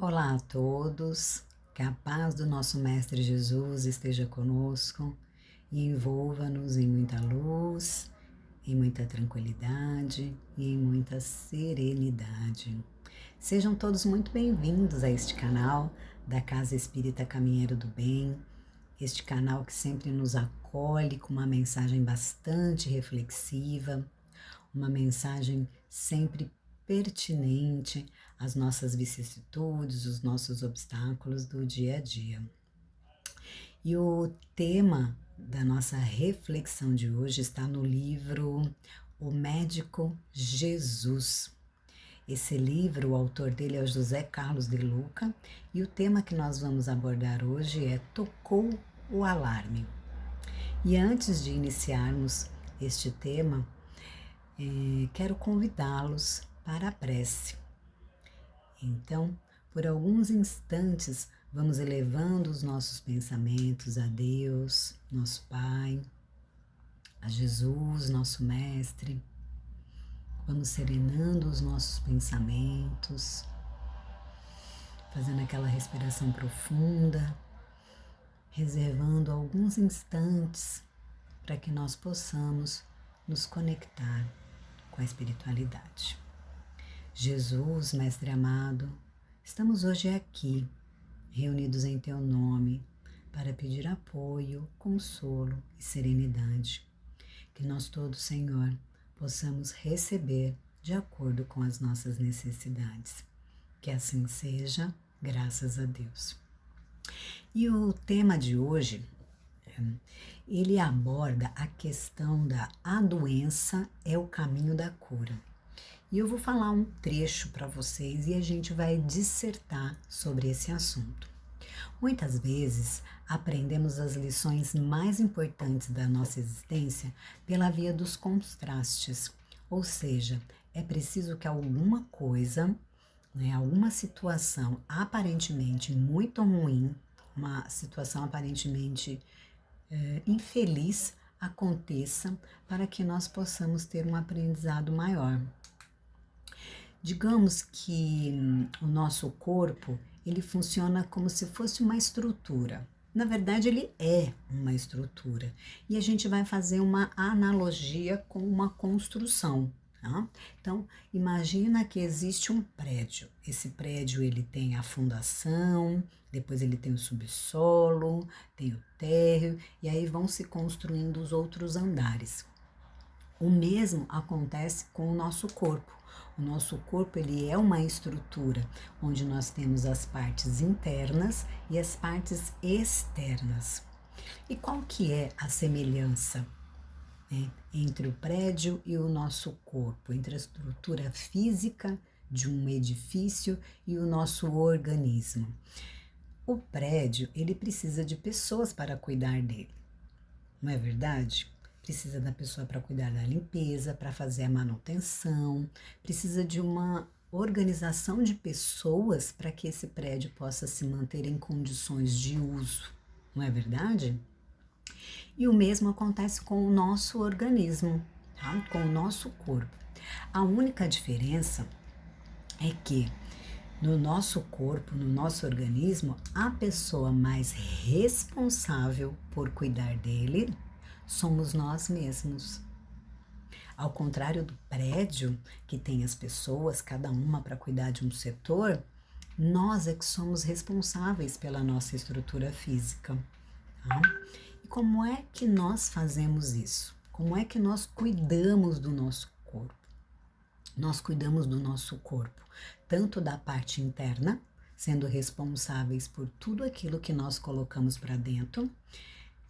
Olá a todos, que a paz do nosso Mestre Jesus esteja conosco e envolva-nos em muita luz, em muita tranquilidade e em muita serenidade. Sejam todos muito bem-vindos a este canal da Casa Espírita Caminheiro do Bem, este canal que sempre nos acolhe com uma mensagem bastante reflexiva, uma mensagem sempre pertinente às nossas vicissitudes, os nossos obstáculos do dia a dia. E o tema da nossa reflexão de hoje está no livro O Médico Jesus. Esse livro, o autor dele é o José Carlos de Luca, e o tema que nós vamos abordar hoje é Tocou o Alarme. E antes de iniciarmos este tema, quero convidá-los para a prece. Então, por alguns instantes, vamos elevando os nossos pensamentos a Deus, nosso Pai, a Jesus, nosso Mestre. Vamos serenando os nossos pensamentos, fazendo aquela respiração profunda, reservando alguns instantes para que nós possamos nos conectar com a espiritualidade. Jesus, Mestre amado, estamos hoje aqui, reunidos em Teu nome, para pedir apoio, consolo e serenidade. Que nós todos, Senhor, possamos receber de acordo com as nossas necessidades. Que assim seja, graças a Deus. E o tema de hoje, ele aborda a questão da a doença é o caminho da cura. E eu vou falar um trecho para vocês e a gente vai dissertar sobre esse assunto. Muitas vezes aprendemos as lições mais importantes da nossa existência pela via dos contrastes, ou seja, é preciso que alguma coisa, alguma situação aparentemente muito ruim, uma situação aparentemente infeliz aconteça para que nós possamos ter um aprendizado maior. Digamos que o nosso corpo, ele funciona como se fosse uma estrutura. Na verdade, ele é uma estrutura. E a gente vai fazer uma analogia com uma construção. Tá? Então, imagina que existe um prédio. Esse prédio, ele tem a fundação, depois ele tem o subsolo, tem o térreo, e aí vão se construindo os outros andares. O mesmo acontece com o nosso corpo. O nosso corpo, ele é uma estrutura onde nós temos as partes internas e as partes externas. E qual que é a semelhança, entre o prédio e o nosso corpo, entre a estrutura física de um edifício e o nosso organismo? O prédio, ele precisa de pessoas para cuidar dele, não é verdade? Precisa da pessoa para cuidar da limpeza, para fazer a manutenção, precisa de uma organização de pessoas para que esse prédio possa se manter em condições de uso, não é verdade? E o mesmo acontece com o nosso organismo, tá? Com o nosso corpo. A única diferença é que no nosso corpo, no nosso organismo, a pessoa mais responsável por cuidar dele somos nós mesmos. Ao contrário do prédio, que tem as pessoas, cada uma para cuidar de um setor, nós é que somos responsáveis pela nossa estrutura física. Tá? E como é que nós fazemos isso? Como é que nós cuidamos do nosso corpo? Nós cuidamos do nosso corpo, tanto da parte interna, sendo responsáveis por tudo aquilo que nós colocamos para dentro.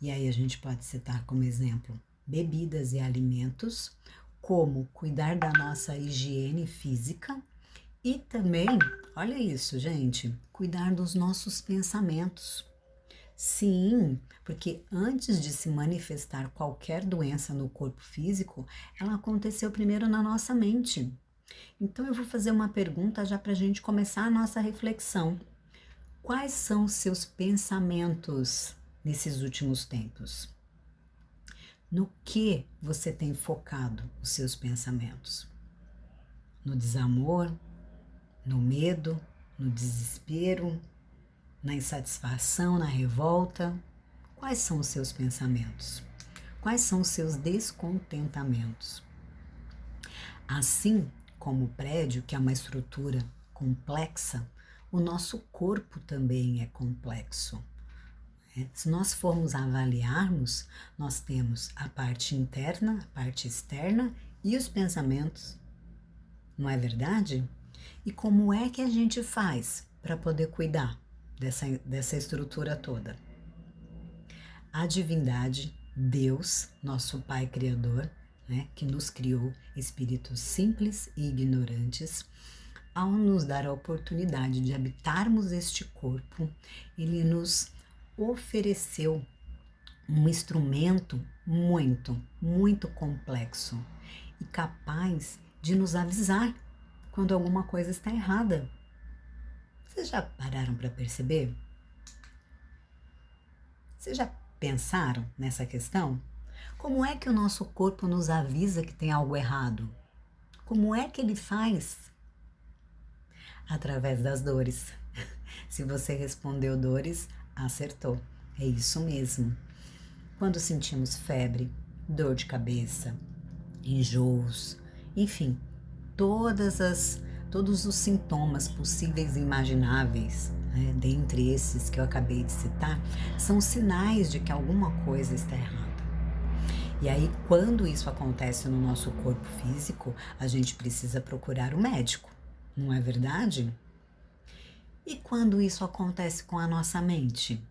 E aí a gente pode citar como exemplo bebidas e alimentos, como cuidar da nossa higiene física e também, olha isso, gente, cuidar dos nossos pensamentos. Sim, porque antes de se manifestar qualquer doença no corpo físico, ela aconteceu primeiro na nossa mente. Então eu vou fazer uma pergunta já para a gente começar a nossa reflexão. Quais são os seus pensamentos nesses últimos tempos? No que você tem focado os seus pensamentos? No desamor? No medo? no desespero, na insatisfação, na revolta? Quais são os seus pensamentos? Quais são os seus descontentamentos? Assim como o prédio, que é uma estrutura complexa, o nosso corpo também é complexo. Se nós formos avaliarmos, nós temos a parte interna, a parte externa e os pensamentos. Não é verdade? E como é que a gente faz para poder cuidar dessa estrutura toda? A divindade, Deus, nosso Pai Criador, que nos criou espíritos simples e ignorantes, ao nos dar a oportunidade de habitarmos este corpo, Ele nos ofereceu um instrumento muito, muito complexo e capaz de nos avisar quando alguma coisa está errada. Vocês já pararam para perceber? Vocês já pensaram nessa questão? Como é que o nosso corpo nos avisa que tem algo errado? Como é que ele faz? Através das dores. Se você respondeu dores, acertou. É isso mesmo. Quando sentimos febre, dor de cabeça, enjoos, enfim, todos os sintomas possíveis e imagináveis, dentre esses que eu acabei de citar, são sinais de que alguma coisa está errada. E aí, quando isso acontece no nosso corpo físico, a gente precisa procurar o médico, não é verdade? E quando isso acontece com a nossa mente?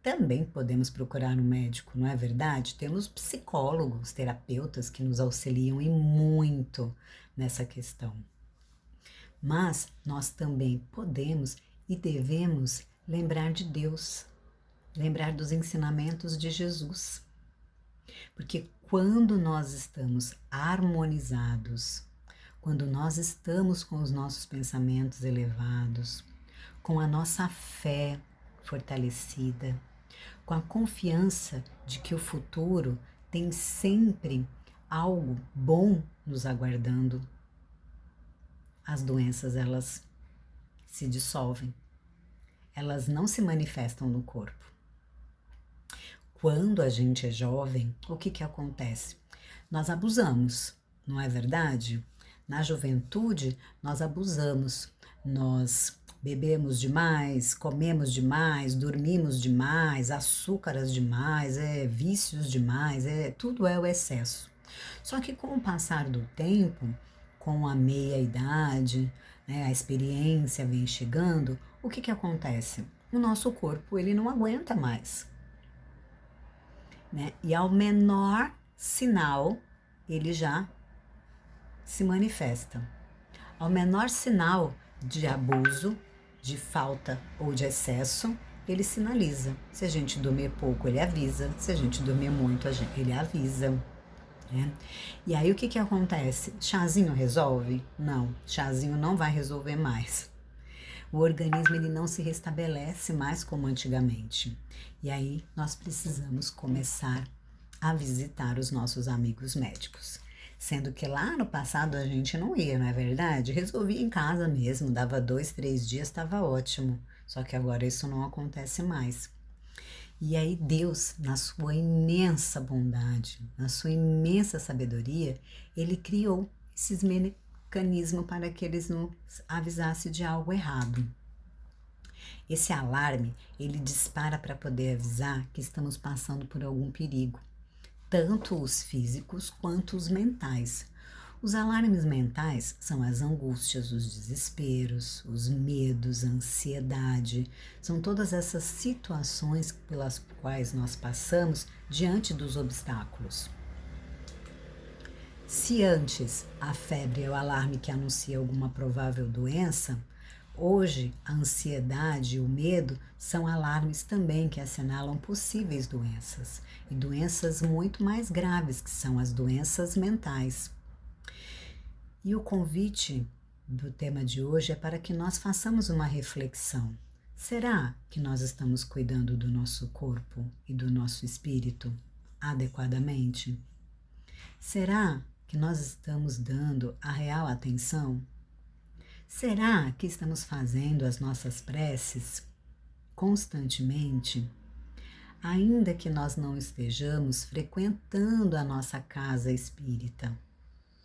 Também podemos procurar um médico, não é verdade? Temos psicólogos, terapeutas que nos auxiliam e muito nessa questão. Mas nós também podemos e devemos lembrar de Deus, lembrar dos ensinamentos de Jesus. Porque quando nós estamos harmonizados, quando nós estamos com os nossos pensamentos elevados, com a nossa fé fortalecida, com a confiança de que o futuro tem sempre algo bom nos aguardando, as doenças, elas se dissolvem, elas não se manifestam no corpo. Quando a gente é jovem, o que acontece? Nós abusamos, não é verdade? Na juventude, nós abusamos, nós bebemos demais, comemos demais, dormimos demais, açúcares demais, vícios demais, tudo é o excesso. Só que com o passar do tempo, com a meia-idade, a experiência vem chegando, o que acontece? O nosso corpo, ele não aguenta mais. E ao menor sinal, ele já se manifesta. Ao menor sinal de abuso, de falta ou de excesso, ele sinaliza. Se a gente dormir pouco, ele avisa. Se a gente dormir muito, ele avisa. E aí o que acontece? Chazinho resolve? Não, chazinho não vai resolver mais. O organismo, ele não se restabelece mais como antigamente. E aí nós precisamos começar a visitar os nossos amigos médicos. Sendo que lá no passado a gente não ia, não é verdade? Resolvia em casa mesmo, dava 2, 3 dias, estava ótimo. Só que agora isso não acontece mais. E aí Deus, na sua imensa bondade, na sua imensa sabedoria, Ele criou esses mecanismos para que eles nos avisassem de algo errado. Esse alarme, ele dispara para poder avisar que estamos passando por algum perigo, tanto os físicos quanto os mentais. Os alarmes mentais são as angústias, os desesperos, os medos, a ansiedade. São todas essas situações pelas quais nós passamos diante dos obstáculos. Se antes a febre é o alarme que anuncia alguma provável doença, hoje a ansiedade e o medo são alarmes também que assinalam possíveis doenças, e doenças muito mais graves, que são as doenças mentais. E o convite do tema de hoje é para que nós façamos uma reflexão. Será que nós estamos cuidando do nosso corpo e do nosso espírito adequadamente? Será que nós estamos dando a real atenção? Será que estamos fazendo as nossas preces constantemente? Ainda que nós não estejamos frequentando a nossa casa espírita,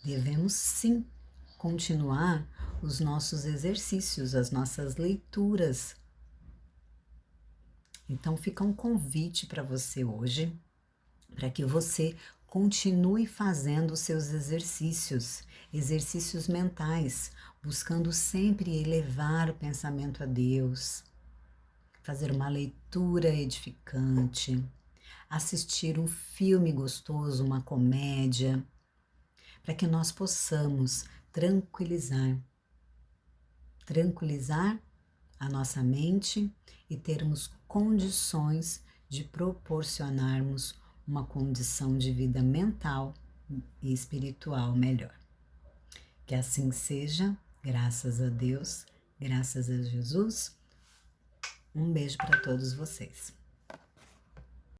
devemos sim continuar os nossos exercícios, as nossas leituras. Então fica um convite para você hoje, para que você continue fazendo os seus exercícios mentais, buscando sempre elevar o pensamento a Deus, fazer uma leitura edificante, assistir um filme gostoso, uma comédia, para que nós possamos tranquilizar a nossa mente e termos condições de proporcionarmos uma condição de vida mental e espiritual melhor. Que assim seja, graças a Deus, graças a Jesus. Um beijo para todos vocês.